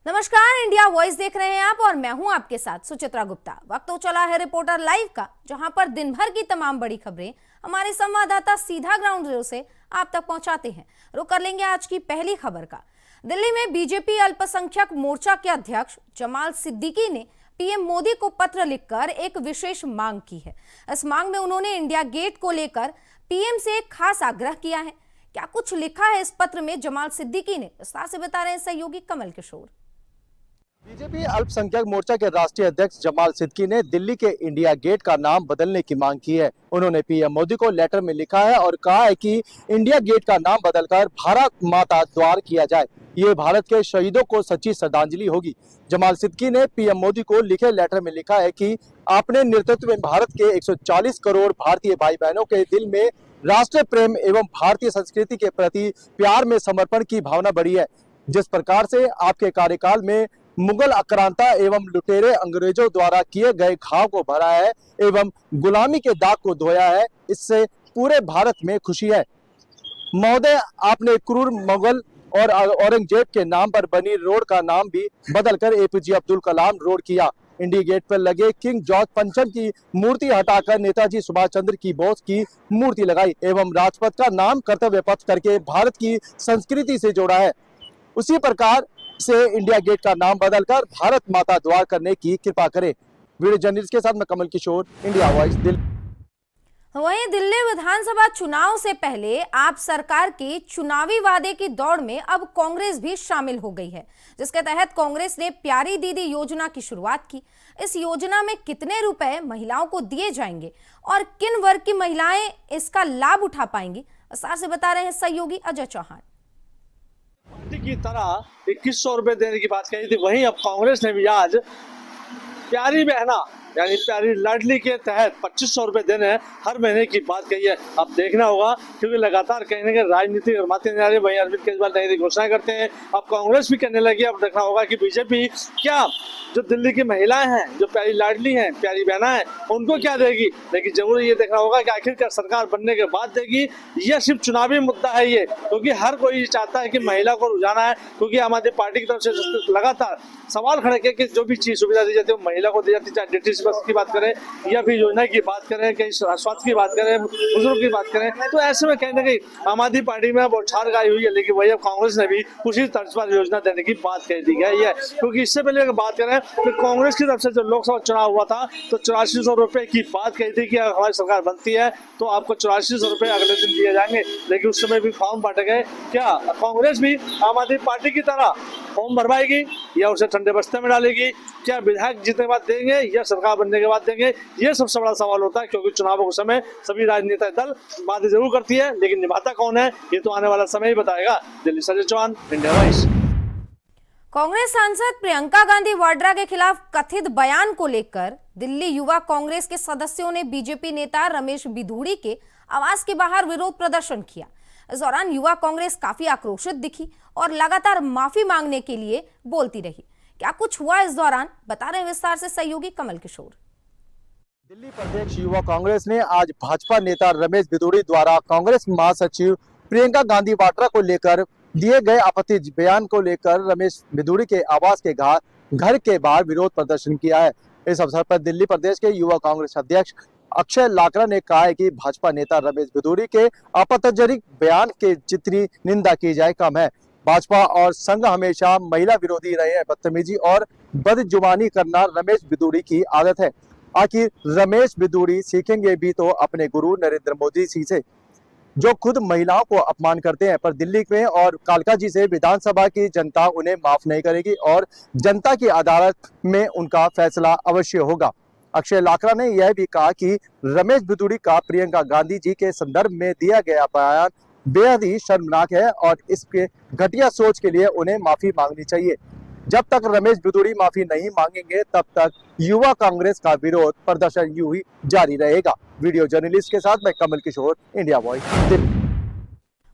नमस्कार, India voice देख रहे हैं आप और मैं हूं आपके साथ सुचित्रा गुप्ता। वक्त तो चला है रिपोर्टर लाइव का, जहां पर दिन भर की तमाम बड़ी खबरें हमारे संवाददाता सीधा ग्राउंड जीरो से आप तक पहुंचाते हैं। रुक कर लेंगे आज की पहली खबर का। दिल्ली में बीजेपी अल्पसंख्यक मोर्चा के अध्यक्ष जमाल सिद्दीकी ने पीएम मोदी को पत्र लिखकर एक विशेष मांग की है। इस मांग में उन्होंने इंडिया गेट को लेकर पीएम से एक खास आग्रह किया है। क्या कुछ लिखा है इस पत्र में, जमाल सिद्दीकी ने विस्तार से बता रहे हैं सहयोगी कमल किशोर। बीजेपी अल्पसंख्यक मोर्चा के राष्ट्रीय अध्यक्ष जमाल सिद्दीकी ने दिल्ली के इंडिया गेट का नाम बदलने की मांग की है। उन्होंने पीएम मोदी को लेटर में लिखा है और कहा है कि इंडिया गेट का नाम बदलकर भारत माता द्वार किया जाए। ये भारत के शहीदों को सच्ची श्रद्धांजलि होगी। जमाल सिद्दीकी ने पीएम मोदी को लिखे लेटर में लिखा है कि आपने नेतृत्व में भारत के 140 करोड़ भारतीय भाई बहनों के दिल में राष्ट्र प्रेम एवं भारतीय संस्कृति के प्रति प्यार में समर्पण की भावना बढ़ी है। जिस प्रकार से आपके कार्यकाल में मुगल आक्रांता एवं लुटेरे अंग्रेजों द्वारा किए गए घाव को भरा है एवं गुलामी के दाग को धोया है, इससे पूरे भारत में खुशी है। महोदय, आपने क्रूर मुगल और औरंगजेब के नाम पर बनी रोड का नाम भी बदलकर एपीजे अब्दुल कलाम रोड किया। इंडिया गेट पर लगे किंग जॉर्ज पंचम की मूर्ति हटाकर नेताजी सुभाष चंद्र की बोस की मूर्ति लगाई एवं राजपथ का नाम कर्तव्य पथ करके भारत की संस्कृति से जोड़ा है। उसी प्रकार से इंडिया गेट का नाम बदलकर भारत माता द्वार करने की कृपा करें। वीडियो जर्नलिस्ट के साथ मैं कमल किशोर, इंडिया वॉइस, दिल्ली। वहीं दिल्ली विधानसभा चुनाव से पहले आप सरकार के चुनावी वादे की दौड़ में अब कांग्रेस भी शामिल हो गई है, जिसके तहत कांग्रेस ने प्यारी दीदी योजना की शुरुआत की। इस योजना में कितने रुपए महिलाओं को दिए जाएंगे और किन वर्ग की महिलाएं इसका लाभ उठा पाएंगी, विस्तार से बता रहे हैं सहयोगी अजय चौहान। की तरह 2100 रुपए देने की बात कही थी, वहीं अब कांग्रेस ने भी आज प्यारी बहना यानी प्यारी लाडली के तहत 2500 रुपए देने हर महीने की बात कही है। अब देखना होगा, क्योंकि लगातार कहीं ना कहीं राजनीति गरमाते जा रही है। वहीं अरविंद केजरीवाल नई घोषणा करते हैं, अब कांग्रेस भी करने लगी। अब देखना होगा कि बीजेपी क्या जो दिल्ली की महिलाएं हैं, जो प्यारी लाडली हैं, प्यारी बहना है, उनको क्या देगी। लेकिन जरूर ये देखना होगा कि आखिरकार सरकार बनने के बाद देगी या सिर्फ चुनावी मुद्दा है ये, क्योंकि हर कोई चाहता है कि महिला को रुझाना है। क्योंकि आम आदमी पार्टी की तरफ से लगातार सवाल खड़े किए कि जो भी चीज सुविधा दी जाती है वो महिला को दी जाती है, चाहे डीटीसी बस की बात करें या फिर योजना की बात करें, कहीं स्वास्थ्य की बात करें, बुजुर्ग की बात करें। तो ऐसे में कहीं ना कहीं आम आदमी पार्टी में बौछार गाई हुई है। लेकिन वही अब कांग्रेस ने भी उसी तर्ज पर योजना देने की बात कह दी गई है। क्योंकि इससे पहले अगर बात करें तो कांग्रेस की तरफ से जो लोकसभा चुनाव हुआ था तो 8400 रुपए की बात कही थी कि अगर हमारी सरकार बनती है तो आपको 8400 रुपए अगले दिन दिए जाएंगे। लेकिन उस समय भी फॉर्म बांटे गए। क्या कांग्रेस भी आम आदमी पार्टी की तरह फॉर्म भरवाएगी या उसे ठंडे बस्ते में डालेगी? क्या विधायक जीतने के बाद देंगे या सरकार बनने के बाद देंगे? ये सबसे बड़ा सवाल होता है, क्योंकि चुनावों के समय सभी राजनीतिक दल बातें जरूर करती है, लेकिन निभाता कौन है ये तो आने वाला समय ही बताएगा। दिल्ली से अजय चौहान, इंडिया वॉइस। कांग्रेस सांसद प्रियंका गांधी वाड्रा के खिलाफ कथित बयान को लेकर दिल्ली युवा कांग्रेस के सदस्यों ने बीजेपी नेता रमेश बिधूड़ी के आवास के बाहर विरोध प्रदर्शन किया। इस दौरान युवा कांग्रेस काफी आक्रोशित दिखी और लगातार माफी मांगने के लिए बोलती रही। क्या कुछ हुआ इस दौरान, बता रहे विस्तार से सहयोगी कमल किशोर। दिल्ली प्रदेश युवा कांग्रेस ने आज भाजपा नेता रमेश बिधूड़ी द्वारा कांग्रेस महासचिव प्रियंका गांधी वाड्रा को लेकर दिए गए आपत्ति बयान को लेकर रमेश बिधूड़ी के आवास के घर के बाहर विरोध प्रदर्शन किया है। इस अवसर पर दिल्ली प्रदेश के युवा कांग्रेस अध्यक्ष अक्षय लाकरा ने कहा है कि भाजपा नेता रमेश बिधूड़ी के आपत्तिजनक बयान के जितनी निंदा की जाए कम है। भाजपा और संघ हमेशा महिला विरोधी रहे हैं। बदतमीजी और बदजुबानी करना रमेश बिधूड़ी की आदत है। आखिर रमेश बिधूड़ी सीखेंगे भी तो अपने गुरु नरेंद्र मोदी जी से, जो खुद महिलाओं को अपमान करते हैं। पर दिल्ली में और कालका जी से विधानसभा की जनता उन्हें माफ नहीं करेगी और जनता की अदालत में उनका फैसला अवश्य होगा। अक्षय लाकरा ने यह भी कहा कि रमेश बिधूड़ी का प्रियंका गांधी जी के संदर्भ में दिया गया बयान बेहद ही शर्मनाक है और इसके घटिया सोच के लिए उन्हें माफी मांगनी चाहिए। जब तक रमेश बिधूड़ी माफी नहीं मांगेंगे तब तक युवा कांग्रेस का विरोध प्रदर्शन यूं ही जारी रहेगा। वीडियो जर्नलिस्ट के साथ मैं कमल किशोर, इंडिया वॉइस, दिल्ली।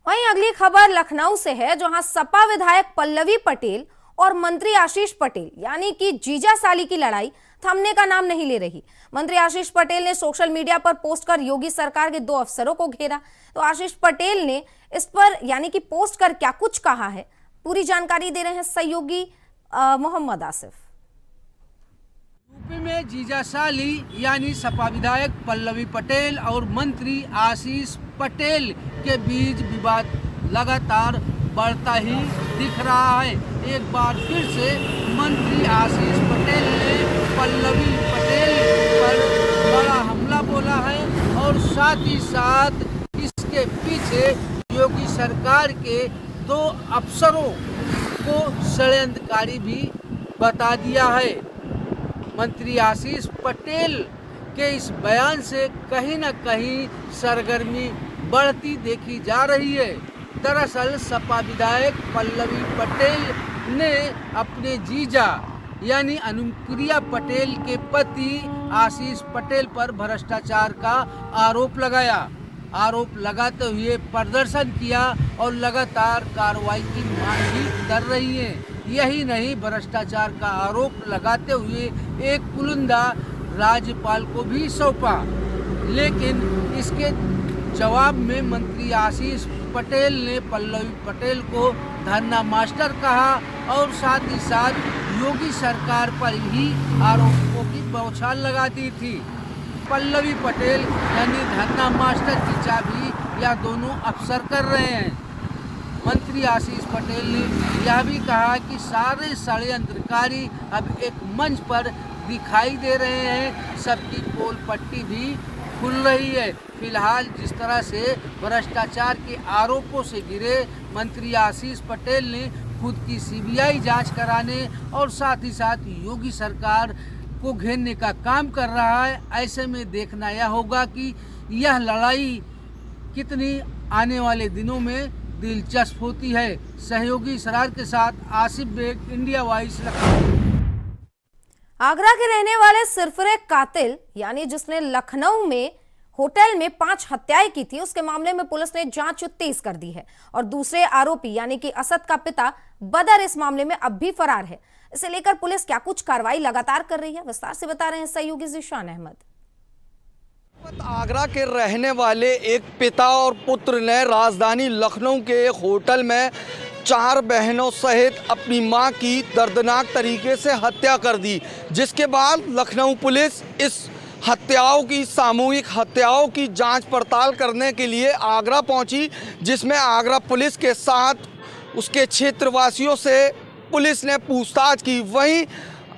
वहीं अगली खबर लखनऊ से है, जहां सपा विधायक पल्लवी पटेल और मंत्री आशीष पटेल यानी कि जीजा साली की लड़ाई थमने का नाम नहीं ले रही। मंत्री आशीष पटेल ने सोशल मीडिया पर पोस्ट कर योगी सरकार के 2 अफसरों को घेरा। तो आशीष पटेल ने इस पर यानी कि पोस्ट कर क्या कुछ कहा है, पूरी जानकारी दे रहे हैं सहयोगी मोहम्मद आसिफ। यूपी में जीजा साली यानी सपा विधायक पल्लवी पटेल और मंत्री आशीष पटेल के बीच विवाद लगातार बढ़ता ही दिख रहा है। एक बार फिर से मंत्री आशीष पटेल ने पल्लवी पटेल पर बड़ा हमला बोला है और साथ ही साथ इसके पीछे योगी सरकार के 2 अफसरों को षड्यंत्रकारी भी बता दिया है। मंत्री आशीष पटेल के इस बयान से कहीं न कहीं सरगर्मी बढ़ती देखी जा रही है। दरअसल सपा विधायक पल्लवी पटेल ने अपने जीजा यानी अनुप्रिया पटेल के पति आशीष पटेल पर भ्रष्टाचार का आरोप लगाया। आरोप लगाते हुए प्रदर्शन किया और लगातार कार्रवाई की मांग भी कर रही है। यही नहीं, भ्रष्टाचार का आरोप लगाते हुए एक पुलिंदा राज्यपाल को भी सौंपा, लेकिन इसके जवाब में मंत्री आशीष पटेल ने पल्लवी पटेल को धन्ना मास्टर कहा और साथ ही साथ योगी सरकार पर ही आरोपों की बौछार लगा दी थी। पल्लवी पटेल यानी धन्ना मास्टर की चाबी यह दोनों अफसर कर रहे हैं। मंत्री आशीष पटेल ने यह भी कहा कि सारे षड्यंत्रकारी अब एक मंच पर दिखाई दे रहे हैं, सबकी पोल पट्टी भी खुल रही है। फिलहाल जिस तरह से भ्रष्टाचार के आरोपों से घिरे मंत्री आशीष पटेल ने खुद की सीबीआई जांच कराने और साथ ही साथ योगी सरकार को घेरने का काम कर रहा है। ऐसे में देखना यह होगा कि यह लड़ाई कितनी आने वाले दिनों में दिलचस्प होती है। सहयोगी इसरार के साथ आसिफ बेग, इंडिया वॉइस, लखनऊ। आगरा के रहने वाले सिरफिरे कातिल यानी जिसने लखनऊ में होटल में 5 हत्याएं की थी, उसके मामले में पुलिस ने जांच तेज कर दी है और दूसरे आरोपी यानी कि असद का पिता बदर इस मामले में अब भी फरार है। इसे लेकर पुलिस क्या कुछ कार्रवाई लगातार कर रही है, विस्तार से बता रहे हैं सहयोगी ज़ीशान अहमद। आगरा के रहने वाले एक पिता और पुत्र ने राजधानी लखनऊ के एक होटल में 4 बहनों सहित अपनी मां की दर्दनाक तरीके से हत्या कर दी, जिसके बाद लखनऊ पुलिस इस हत्याओं की सामूहिक हत्याओं की जांच पड़ताल करने के लिए आगरा पहुंची, जिसमें आगरा पुलिस के साथ उसके क्षेत्रवासियों से पुलिस ने पूछताछ की। वहीं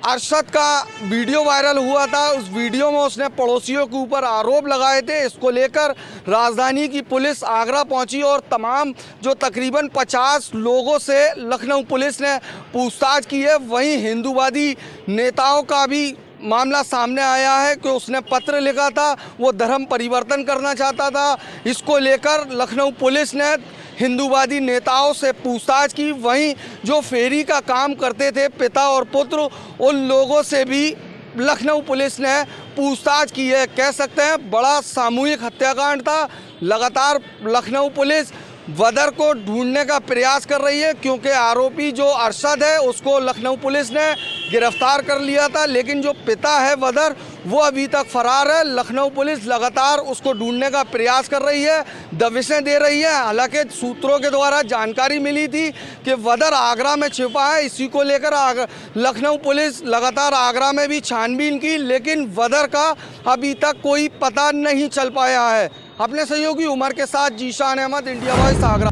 अरशद का वीडियो वायरल हुआ था, उस वीडियो में उसने पड़ोसियों के ऊपर आरोप लगाए थे। इसको लेकर राजधानी की पुलिस आगरा पहुंची और तमाम जो तकरीबन 50 लोगों से लखनऊ पुलिस ने पूछताछ की है। वहीं हिंदूवादी नेताओं का भी मामला सामने आया है कि उसने पत्र लिखा था, वो धर्म परिवर्तन करना चाहता था। इसको लेकर लखनऊ पुलिस ने हिंदूवादी नेताओं से पूछताछ की। वहीं जो फेरी का काम करते थे पिता और पुत्र, उन लोगों से भी लखनऊ पुलिस ने पूछताछ की है। कह सकते हैं बड़ा सामूहिक हत्याकांड था। लगातार लखनऊ पुलिस वदर को ढूंढने का प्रयास कर रही है, क्योंकि आरोपी जो अरशद है उसको लखनऊ पुलिस ने गिरफ्तार कर लिया था, लेकिन जो पिता है वदर वो अभी तक फरार है। लखनऊ पुलिस लगातार उसको ढूंढने का प्रयास कर रही है, दबिशें दे रही है। हालांकि सूत्रों के द्वारा जानकारी मिली थी कि वदर आगरा में छिपा है। इसी को लेकर लखनऊ पुलिस लगातार आगरा में भी छानबीन की, लेकिन वदर का अभी तक कोई पता नहीं चल पाया है। अपने सहयोगी उमर के साथ ज़ीशान अहमद, इंडिया वॉइस, आगरा।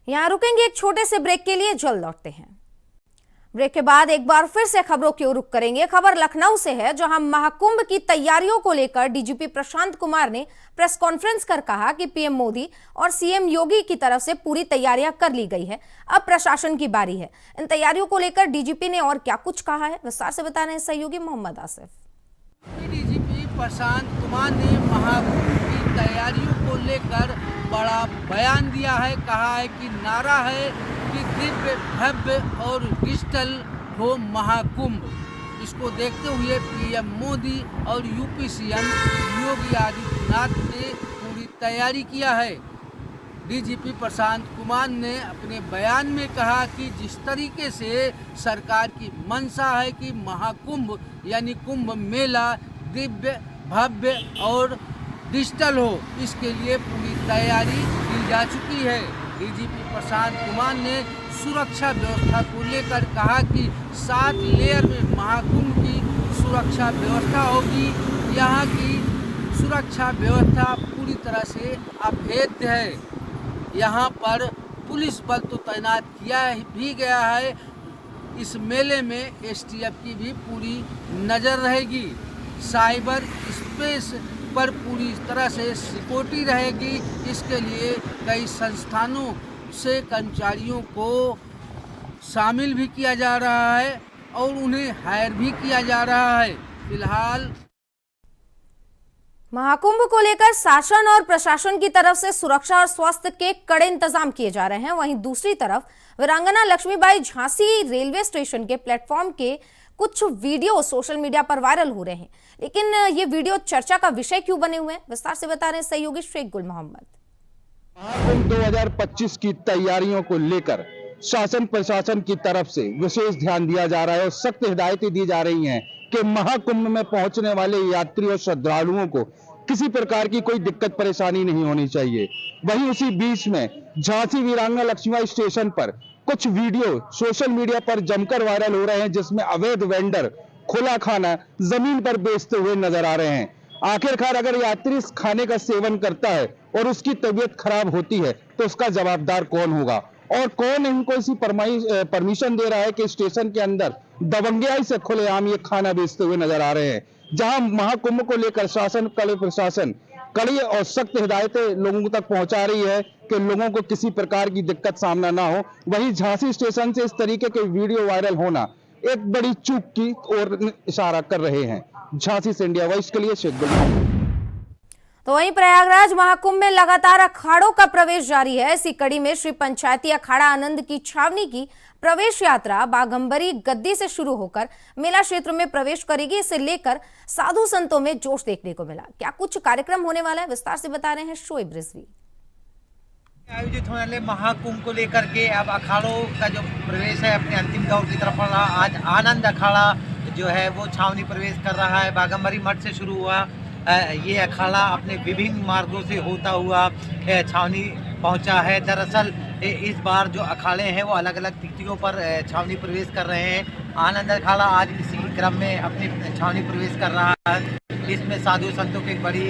यहाँ रुकेंगे एक छोटे से ब्रेक के लिए, जल्द लौटते हैं। ब्रेक के बाद एक बार फिर से खबरों की ओर रुख करेंगे। खबर लखनऊ से है, जहां महाकुंभ की तैयारियों को लेकर डीजीपी प्रशांत कुमार ने प्रेस कॉन्फ्रेंस कर कहा कि पीएम मोदी और सीएम योगी की तरफ से पूरी तैयारियां कर ली गई है, अब प्रशासन की बारी है। इन तैयारियों को लेकर डीजीपी ने और क्या कुछ कहा है, विस्तार से बता रहे हैं सहयोगी मोहम्मद आसिफ। डीजीपी प्रशांत कुमार ने महाकुंभ की तैयारियों को लेकर बड़ा बयान दिया है। कहा है कि नारा है कि दिव्य, भव्य और डिजिटल हो महाकुंभ। इसको देखते हुए पीएम मोदी और यूपी सीएम योगी आदित्यनाथ ने पूरी तैयारी किया है। डीजीपी प्रशांत कुमार ने अपने बयान में कहा कि जिस तरीके से सरकार की मंशा है कि महाकुंभ यानी कुंभ मेला दिव्य, भव्य और डिजिटल हो, इसके लिए पूरी तैयारी की जा चुकी है। डीजीपी प्रशांत कुमार ने सुरक्षा व्यवस्था को लेकर कहा कि 7 लेयर में महाकुंभ की सुरक्षा व्यवस्था होगी। यहाँ की सुरक्षा व्यवस्था पूरी तरह से अभेद्य है। यहाँ पर पुलिस बल तो तैनात किया भी गया है। इस मेले में STF की भी पूरी नज़र रहेगी। साइबर स्पेस पर पूरी तरह से सिक्योरिटी रहेगी। इसके लिए कई संस्थानों से कर्मचारियों को शामिल भी किया जा रहा है और उन्हें हायर भी किया जा रहा है। फिलहाल महाकुंभ को लेकर शासन और प्रशासन की तरफ से सुरक्षा और स्वास्थ्य के कड़े इंतजाम किए जा रहे हैं। वहीं दूसरी तरफ वीरांगना लक्ष्मीबाई झांसी रेलवे स्टेशन के प्लेटफॉर्म के कुछ वीडियो सोशल मीडिया पर वायरल हो रहे हैं, लेकिन ये वीडियो चर्चा का विषय क्यों बने हुए हैं, विस्तार से बता रहे हैं सहयोगी शेख गुल मोहम्मद। महाकुंभ 2025 की तैयारियों को लेकर शासन प्रशासन की तरफ से विशेष ध्यान दिया जा रहा है और सख्त हिदायतें दी जा रही हैं कि महाकुंभ में पहुंचने वाले यात्रियों और श्रद्धालुओं को किसी प्रकार की कोई दिक्कत परेशानी नहीं होनी चाहिए। वहीं उसी बीच में झांसी वीरांगना लक्ष्मीबाई स्टेशन पर कुछ वीडियो सोशल मीडिया पर जमकर वायरल हो रहे हैं, जिसमें अवैध वेंडर खुला खाना जमीन पर बेचते हुए नजर आ रहे हैं। आखिरकार अगर यात्री इस खाने का सेवन करता है और उसकी तबीयत खराब होती है तो उसका जवाबदार कौन होगा और कौन इनको इसी परमिशन दे रहा है कि स्टेशन के अंदर दबंगियाई से खुलेआम ये खाना बेचते हुए नजर आ रहे हैं। जहां महाकुंभ को लेकर शासन कड़े प्रशासन कड़ी और सख्त हिदायतें लोगों तक पहुंचा रही है कि लोगों को किसी प्रकार की दिक्कत सामना ना हो। वहीं झांसी स्टेशन से इस तरीके के वीडियो वायरल होना एक बड़ी चूक की ओर इशारा कर रहे हैं। झांसी से इंडिया वॉइस के लिए शेख गुल मोहम्मद। तो वहीं प्रयागराज महाकुंभ में लगातार अखाड़ों का प्रवेश जारी है। इसी कड़ी में श्री पंचायती अखाड़ा आनंद की छावनी की प्रवेश यात्रा बागंबरी गद्दी से शुरू होकर मेला क्षेत्र में प्रवेश करेगी। इसे लेकर साधु संतों में जोश देखने को मिला। क्या कुछ कार्यक्रम होने वाला है, विस्तार से बता रहे हैं शोएब रिजवी। आयोजित होने वाले महाकुंभ को लेकर के अब अखाड़ों का जो प्रवेश है अपने अंतिम दौर की तरफ बढ़ रहा। आज आनंद अखाड़ा जो है वो छावनी प्रवेश कर रहा है। बागंबरी मठ से शुरू हुआ ये अखाड़ा अपने विभिन्न मार्गों से होता हुआ छावनी पहुंचा है। दरअसल इस बार जो अखाड़े हैं वो अलग अलग तिथियों पर छावनी प्रवेश कर रहे हैं। आनंद अखाड़ा आज इसी क्रम में अपनी छावनी प्रवेश कर रहा है। इसमें साधु संतों की बड़ी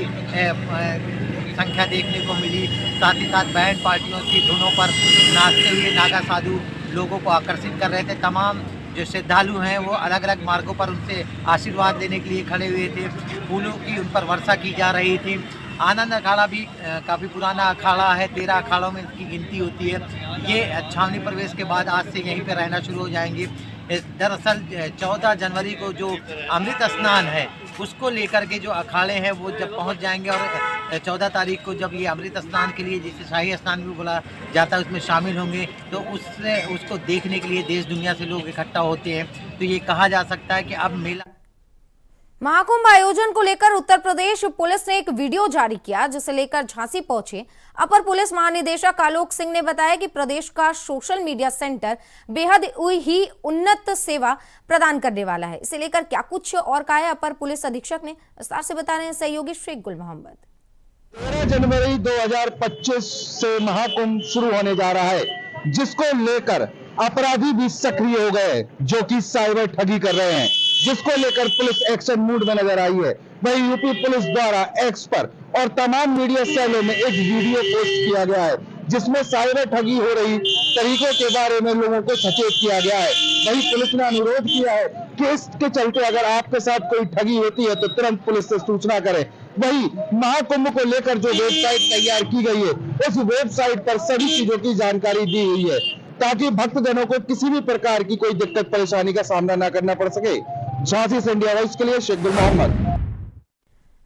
संख्या देखने को मिली। साथ ही साथ बैंड पार्टियों की धुनों पर नाचते हुए नागा साधु लोगों को आकर्षित कर रहे थे। तमाम जो श्रद्धालु हैं वो अलग अलग मार्गों पर उनसे आशीर्वाद लेने के लिए खड़े हुए थे। फूलों की उन पर वर्षा की जा रही थी। आनंद अखाड़ा भी काफ़ी पुराना अखाड़ा है। 13 अखाड़ों में इसकी गिनती होती है। ये छावनी प्रवेश के बाद आज से यहीं पर रहना शुरू हो जाएंगे। दरअसल 14 जनवरी को जो अमृत स्नान है उसको लेकर के जो अखाड़े हैं वो जब पहुंच जाएंगे और 14 तारीख को जब ये अमृत स्नान के लिए जिसे शाही स्नान भी बोला जाता है उसमें शामिल होंगे तो उसको देखने के लिए देश दुनिया से लोग इकट्ठा होते हैं। तो ये कहा जा सकता है कि अब मेला महाकुंभ आयोजन को लेकर उत्तर प्रदेश पुलिस ने एक वीडियो जारी किया, जिसे लेकर झांसी पहुंचे अपर पुलिस महानिदेशक आलोक सिंह ने बताया कि प्रदेश का सोशल मीडिया सेंटर बेहद ही उन्नत सेवा प्रदान करने वाला है। इसे लेकर क्या कुछ और कहा है अपर पुलिस अधीक्षक ने, विस्तार से बता रहे हैं सहयोगी शेख गुल मोहम्मद। 13 जनवरी 2025 से महाकुंभ शुरू होने जा रहा है, जिसको लेकर अपराधी भी सक्रिय हो गए जो कि साइबर ठगी कर रहे हैं, जिसको लेकर पुलिस एक्शन मूड में नजर आई है। वहीं यूपी पुलिस द्वारा एक्स पर और तमाम मीडिया सेलों में एक वीडियो पोस्ट किया गया है जिसमें साइबर ठगी हो रही तरीकों के बारे में लोगों को सचेत किया गया है। वहीं पुलिस ने अनुरोध किया है कि इसके चलते अगर आपके साथ कोई ठगी होती है तो तुरंत पुलिस से सूचना करें। वहीं महाकुंभ को लेकर जो वेबसाइट तैयार की गई है उस वेबसाइट पर सभी चीजों की जानकारी दी हुई है ताकि भक्तजनों को किसी भी प्रकार की कोई दिक्कत परेशानी का सामना न करना पड़ सके। झांसी से इंडिया वॉइस के लिए शेख गुल मोहम्मद।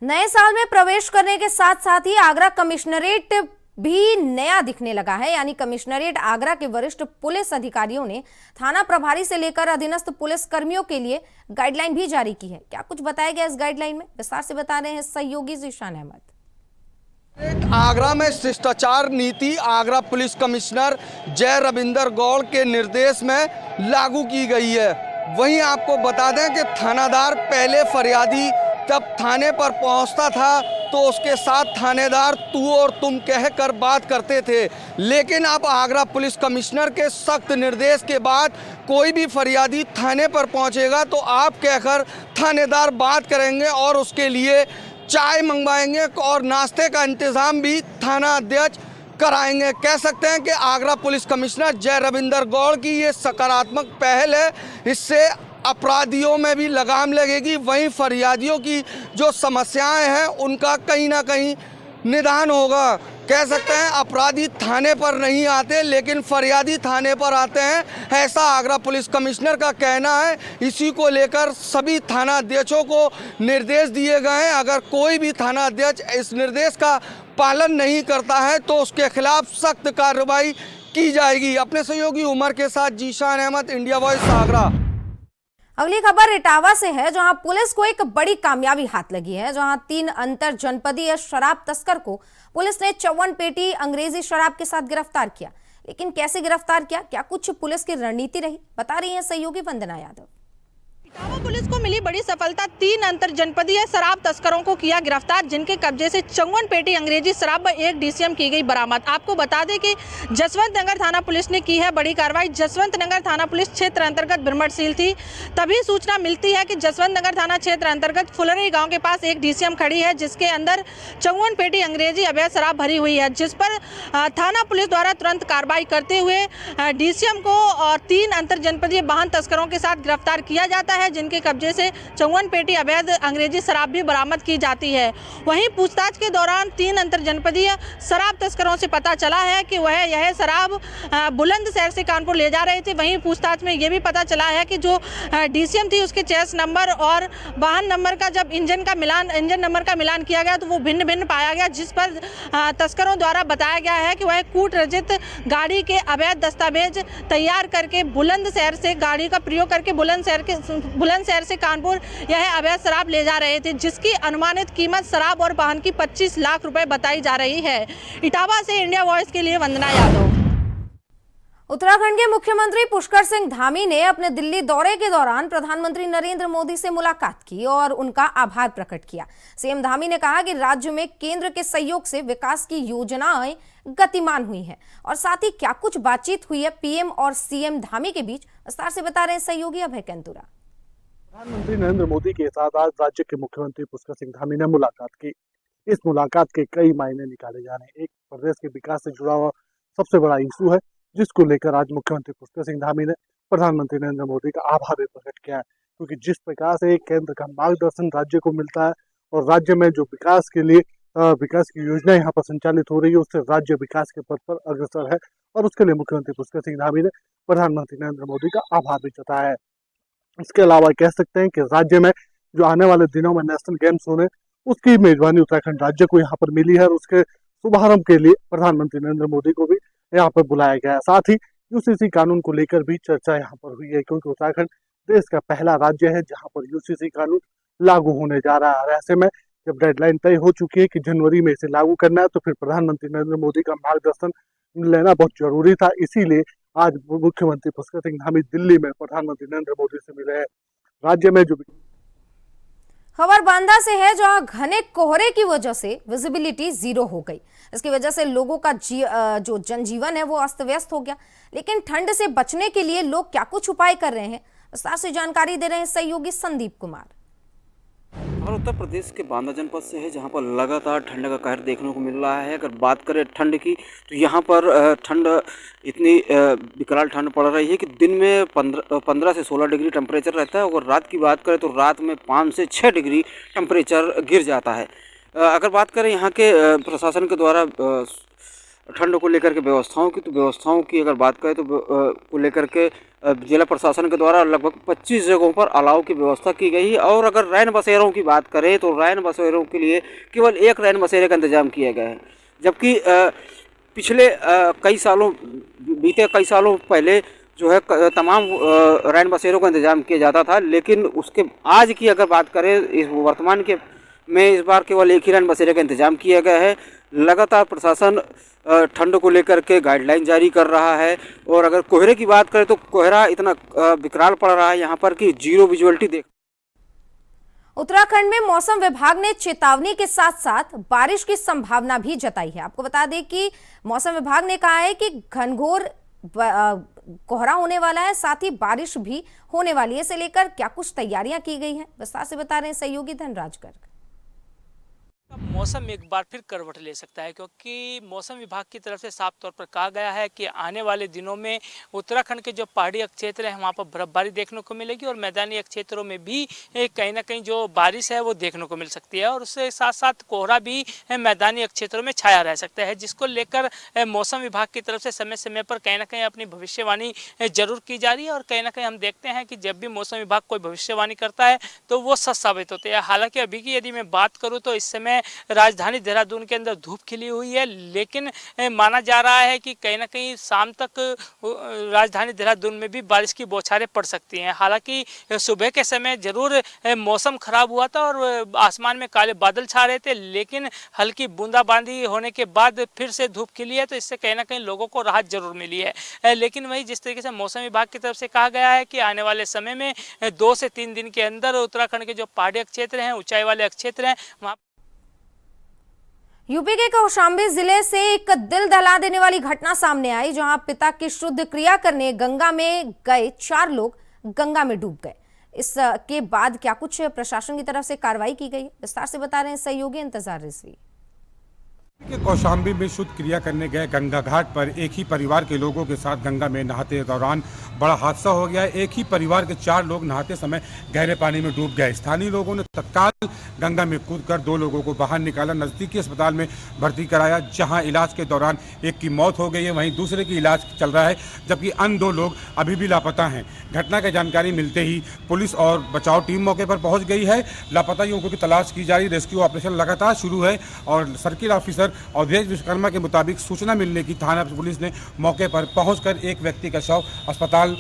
नए साल में प्रवेश करने के साथ साथ ही आगरा कमिश्नरेट भी नया दिखने लगा है। यानी कमिश्नरेट आगरा के वरिष्ठ पुलिस अधिकारियों ने थाना प्रभारी से लेकर अधीनस्थ पुलिस कर्मियों के लिए गाइडलाइन भी जारी की है। क्या कुछ बताया गया इस गाइडलाइन में, विस्तार से बता रहे हैं सहयोगी जीशान अहमद। आगरा में शिष्टाचार नीति आगरा पुलिस कमिश्नर जय रविंदर गौड़ के निर्देश में लागू की गई है। वहीं आपको बता दें कि थानादार पहले फरियादी जब थाने पर पहुंचता था तो उसके साथ थानेदार तू और तुम कहकर बात करते थे। लेकिन अब आगरा पुलिस कमिश्नर के सख्त निर्देश के बाद कोई भी फरियादी थाने पर पहुंचेगा तो आप कहकर थानेदार बात करेंगे और उसके लिए चाय मंगवाएंगे और नाश्ते का इंतज़ाम भी थाना अध्यक्ष कराएंगे। कह सकते हैं कि आगरा पुलिस कमिश्नर जय रविंदर गौड़ की ये सकारात्मक पहल है, इससे अपराधियों में भी लगाम लगेगी, वहीं फरियादियों की जो समस्याएं हैं उनका कहीं ना कहीं निदान होगा। कह सकते हैं अपराधी थाने पर नहीं आते लेकिन फरियादी थाने पर आते हैं, ऐसा आगरा पुलिस कमिश्नर का कहना है। इसी को लेकर सभी थाना अध्यक्षों को निर्देश दिए गए हैं, अगर कोई भी थाना अध्यक्ष इस निर्देश का पालन नहीं करता है तो उसके खिलाफ सख्त कार्रवाई की जाएगी। अपने सहयोगी उमर के साथ जीशान अहमद, इंडिया वॉइस, आगरा। अगली खबर इटावा से है, जहां पुलिस को एक बड़ी कामयाबी हाथ लगी है, जहां 3 अंतर जनपदीय शराब तस्कर को पुलिस ने 54 पेटी अंग्रेजी शराब के साथ गिरफ्तार किया। लेकिन कैसे गिरफ्तार किया, क्या कुछ पुलिस की रणनीति रही, बता रही है सहयोगी वंदना यादव। इटावा पुलिस को मिली बड़ी सफलता, 3 अंतर जनपदीय शराब तस्करों को किया गिरफ्तार, जिनके कब्जे से 54 पेटी अंग्रेजी शराब व 1 DCM की गई बरामद। आपको बता दें कि जसवंत नगर थाना पुलिस ने की है बड़ी कार्रवाई। जसवंत नगर थाना पुलिस क्षेत्र अंतर्गत बिरमटसील थी, तभी सूचना मिलती है कि जसवंत नगर थाना क्षेत्र अंतर्गत फुलरई गाँव के पास 1 DCM खड़ी है, जिसके अंदर 54 पेटी अंग्रेजी अवैध शराब भरी हुई है, जिस पर थाना पुलिस द्वारा तुरंत कार्रवाई करते हुए DCM को और 3 अंतर जनपदीय वाहन तस्करों के साथ गिरफ्तार किया जाता है, जिनके कब्जे से 54 पेटी अवैध अंग्रेजी शराब भी बरामद की जाती है। वहीं पूछताछ के दौरान 3 अंतर जनपदीय शराब तस्करों से पता चला है कि वह यह शराब बुलंदशहर से कानपुर ले जा रहे थे। वहीं पूछताछ में यह भी पता चला है कि जो DCM थी उसके चेस नंबर और वाहन नंबर का जब इंजन नंबर का मिलान किया गया तो वो भिन्न भिन्न पाया गया, जिस पर तस्करों द्वारा बताया गया है कि वह कूट रचित गाड़ी के अवैध दस्तावेज तैयार करके बुलंदशहर से गाड़ी का प्रयोग करके बुलंदशहर से कानपुर यह अवैध शराब ले जा रहे थे, जिसकी अनुमानित कीमत शराब और वाहन की 25 लाख रुपए बताई जा रही है। इटावा से इंडिया वॉइस के लिए वंदना यादव। उत्तराखंड के मुख्यमंत्री पुष्कर सिंह धामी ने अपने दिल्ली दौरे के दौरान प्रधानमंत्री नरेंद्र मोदी से मुलाकात की और उनका आभार प्रकट किया। सीएम धामी ने कहा कि राज्य में केंद्र के सहयोग से विकास की योजनाएं गतिमान हुई हैं और साथ ही क्या कुछ बातचीत हुई है पीएम और सीएम धामी के बीच, विस्तार से बता रहे हैं सहयोगी अभय कैंतुरा। प्रधानमंत्री नरेंद्र मोदी के साथ आज राज्य के मुख्यमंत्री पुष्कर सिंह धामी ने मुलाकात की। इस मुलाकात के कई मायने निकाले जा रहे हैं। एक प्रदेश के विकास से जुड़ा हुआ सबसे बड़ा इशू है, जिसको लेकर आज मुख्यमंत्री पुष्कर सिंह धामी ने प्रधानमंत्री नरेंद्र मोदी का आभार भी प्रकट किया है, क्योंकि जिस प्रकार से केंद्र का मार्गदर्शन राज्य को मिलता है और राज्य में जो विकास के लिए विकास की योजना यहाँ पर संचालित हो रही है, उससे राज्य विकास के पथ पर अग्रसर है और उसके लिए मुख्यमंत्री पुष्कर सिंह धामी ने प्रधानमंत्री नरेंद्र मोदी का आभार भी जताया है। इसके अलावा कह सकते हैं कि राज्य में जो आने वाले दिनों में नेशनल गेम्स होने, उसकी मेजबानी उत्तराखंड राज्य को यहाँ पर मिली है और उसके शुभारंभ के लिए प्रधानमंत्री नरेंद्र मोदी को भी यहाँ पर बुलाया गया है। साथ ही यूसीसी कानून को लेकर भी चर्चा यहाँ पर हुई है, क्योंकि उत्तराखंड देश का पहला राज्य है जहाँ पर यूसीसी कानून लागू होने जा रहा है। ऐसे में जब डेडलाइन तय हो चुकी है कि जनवरी में इसे लागू करना है, तो फिर प्रधानमंत्री नरेंद्र मोदी का मार्गदर्शन लेना बहुत जरूरी था। इसीलिए आज मुख्यमंत्री पुष्कर सिंह धामी दिल्ली में प्रधानमंत्री नरेंद्र मोदी से मिले हैं। राज्य में जो खबर बांदा से है, जहां घने कोहरे की वजह से विजिबिलिटी 0 हो गई। इसकी वजह से लोगों का जो जनजीवन है वो अस्त व्यस्त हो गया। लेकिन ठंड से बचने के लिए लोग क्या कुछ उपाय कर रहे हैं, विस्तार से जानकारी दे रहे हैं सहयोगी संदीप कुमार। और उत्तर प्रदेश के बांदा जनपद से है, जहां पर लगातार ठंड का कहर देखने को मिल रहा है। अगर बात करें ठंड की, तो यहां पर ठंड इतनी विकराल ठंड पड़ रही है कि दिन में 15 से 16 डिग्री टेम्परेचर रहता है और रात की बात करें तो रात में 5 से 6 डिग्री टेम्परेचर गिर जाता है। अगर बात करें यहाँ के प्रशासन के द्वारा ठंड को लेकर के व्यवस्थाओं की, तो व्यवस्थाओं की अगर बात करें तो को लेकर के जिला प्रशासन के द्वारा लगभग 25 जगहों पर अलाव की व्यवस्था की गई है। और अगर रैन बसेरों की बात करें तो रैन बसेरों के लिए केवल 1 रैन बसेरे का इंतजाम किया गया है, जबकि पिछले बीते कई सालों पहले जो है तमाम रैन बसेरों का इंतजाम किया जाता था। लेकिन उसके आज की अगर बात करें इस वर्तमान के में इस बार केवल 1 ही रैन बसेरे का इंतजाम किया गया है। लगातार प्रशासन ठंड को लेकर के गाइडलाइन जारी कर रहा है। और अगर कोहरे की बात करें तो कोहरा इतना विकराल पड़ रहा है यहाँ पर कि 0 विजुअलिटी देख। उत्तराखंड में मौसम विभाग ने चेतावनी के साथ साथ बारिश की संभावना भी जताई है। आपको बता दें कि मौसम विभाग ने कहा है कि घनघोर कोहरा होने वाला है, साथ ही बारिश भी होने वाली है। इसे लेकर क्या कुछ तैयारियां की गई हैं, विस्तार से बता रहे हैं सहयोगी धनराज गर्ग। मौसम एक बार फिर करवट ले सकता है, क्योंकि मौसम विभाग की तरफ से साफ तौर पर कहा गया है कि आने वाले दिनों में उत्तराखंड के जो पहाड़ी क्षेत्र है वहाँ पर बर्फबारी देखने को मिलेगी और मैदानी क्षेत्रों में भी कहीं ना कहीं जो बारिश है वो देखने को मिल सकती है, और उसके साथ साथ कोहरा भी मैदानी क्षेत्रों में छाया रह सकता है, जिसको लेकर मौसम विभाग की तरफ से समय समय पर कहीं ना कहीं अपनी भविष्यवाणी जरूर की जा रही है। और कहीं ना कहीं हम देखते हैं कि जब भी मौसम विभाग कोई भविष्यवाणी करता है तो वो सच साबित होते हैं। हालांकि अभी की यदि मैं बात करूँ तो इस समय राजधानी देहरादून के अंदर धूप खिली हुई है, लेकिन माना जा रहा है कि कहीं ना कहीं शाम तक राजधानी देहरादून में भी बारिश की बौछारें पड़ सकती हैं। हालांकि सुबह के समय जरूर मौसम खराब हुआ था और आसमान में काले बादल छा रहे थे, लेकिन हल्की बूंदाबांदी होने के बाद फिर से धूप खिली है, तो इससे कहीं ना कहीं लोगों को राहत जरूर मिली है। लेकिन वही जिस तरीके से मौसम विभाग की तरफ से कहा गया है कि आने वाले समय में 2 से 3 दिन के अंदर उत्तराखंड के जो पहाड़ी क्षेत्र हैं, ऊंचाई वाले क्षेत्र हैं, वहाँ यूपी के कौशाम्बी जिले से एक दिल दहला देने वाली घटना सामने आई, जहां पिता की शुद्ध क्रिया करने गंगा में गए 4 लोग गंगा में डूब गए। इसके बाद क्या कुछ प्रशासन की तरफ से कार्रवाई की गई, विस्तार से बता रहे हैं सहयोगी इंतजार रिजवी। के कौशाम्बी में शुद्ध क्रिया करने गए गंगा घाट पर एक ही परिवार के लोगों के साथ गंगा में नहाते दौरान बड़ा हादसा हो गया। एक ही परिवार के 4 लोग नहाते समय गहरे पानी में डूब गए। स्थानीय लोगों ने तत्काल गंगा में कूदकर 2 लोगों को बाहर निकाला, नजदीकी अस्पताल में भर्ती कराया, जहां इलाज के दौरान एक की मौत हो गई है, वहीं दूसरे की इलाज चल रहा है, जबकि अन्य 2 लोग अभी भी लापता हैं। घटना की जानकारी मिलते ही पुलिस और बचाव टीम मौके पर पहुंच गई है। लापता युवकों की तलाश की जा रही। रेस्क्यू ऑपरेशन लगातार शुरू है और सर्किल ऑफिसर अवधेश विश्वकर्मा के मुताबिक सूचना मिलने की थाना पुलिस ने मौके पर पहुंचकर एक व्यक्ति का शव अस्पताल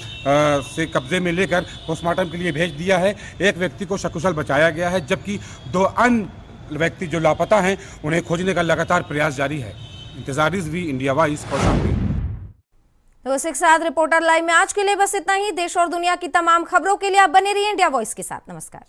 से कब्जे में लेकर पोस्टमार्टम के लिए भेज दिया है। एक व्यक्ति को सकुशल बचाया गया है, जबकि 2 अन्य व्यक्ति जो लापता हैं उन्हें खोजने का लगातार प्रयास जारी है। इंतजार रिजवी, इंडिया वॉइस, कौशाम्बी। तो इसके साथ रिपोर्टर लाइव में आज के लिए बस इतना ही। देश और दुनिया की तमाम खबरों के लिए आप बने रहिए इंडिया वॉइस के साथ। नमस्कार।